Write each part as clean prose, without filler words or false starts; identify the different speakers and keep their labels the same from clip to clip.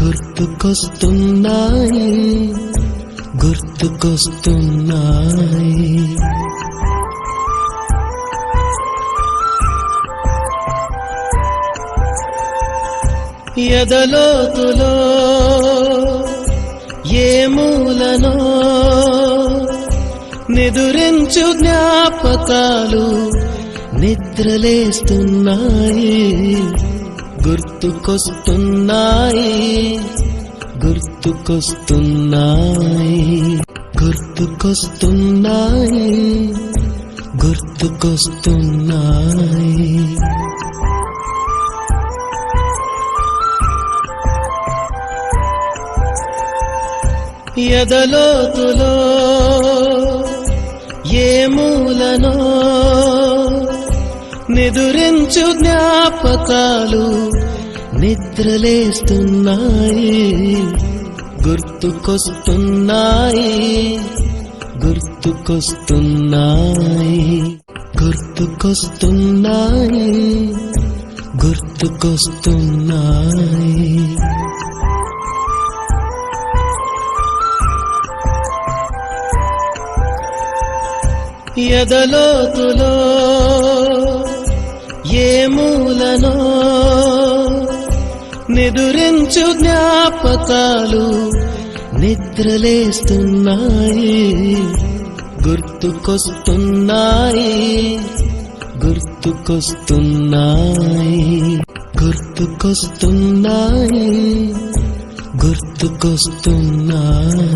Speaker 1: గుర్తుకొస్తున్నాయి గుర్తుకొస్తున్నాయి ఎదలోతులో ఏ మూలనో నిదురించు జ్ఞాపకాలు నిద్రలేస్తున్నాయి గుర్తుకొస్తున్నాయి గుర్తుకొస్తున్నాయి గుర్తుకొస్తున్నాయి గుర్తుకొస్తున్నాయి ఎదలోతులో ఏ మూలనో నిదురించు జ్ఞాపకాలు నిద్రలేస్తున్నాయి గుర్తుకొస్తున్నాయి గుర్తుకొస్తున్నాయి గుర్తుకొస్తున్నాయి గుర్తుకొస్తున్నాయి ఎదలోతులో ఏ మూలనో నిదురించు జ్ఞాపకాలు నిద్రలేస్తున్నాయి గుర్తుకొస్తున్నాయి గుర్తుకొస్తున్నాయి గుర్తుకొస్తున్నాయి గుర్తుకొస్తున్నాయి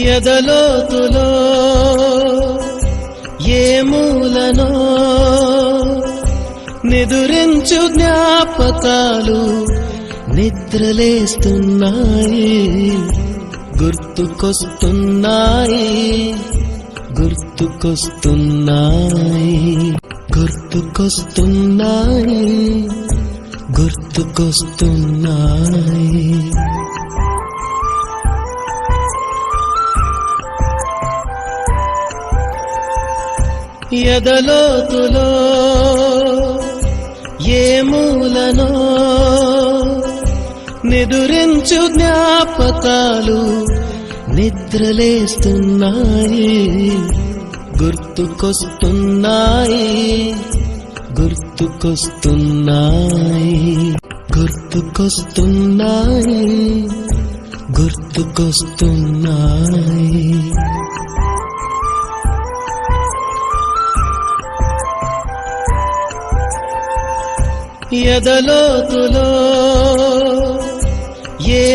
Speaker 1: ఎదలోతులో ఏ మూలనో నిదురించు జ్ఞాపకాలు నిద్రలేస్తున్నాయి గుర్తుకొస్తున్నాయి గుర్తుకొస్తున్నాయి గుర్తుకొస్తున్నాయి గుర్తుకొస్తున్నాయి ఎదలోతులో ఏ మూలనో నిదురించు జ్ఞాపకాలు నిద్రలేస్తున్నాయి గుర్తుకొస్తున్నాయి గుర్తుకొస్తున్నాయి గుర్తుకొస్తున్నాయి గుర్తుకొస్తున్నాయి ఎదలోతులో ఏ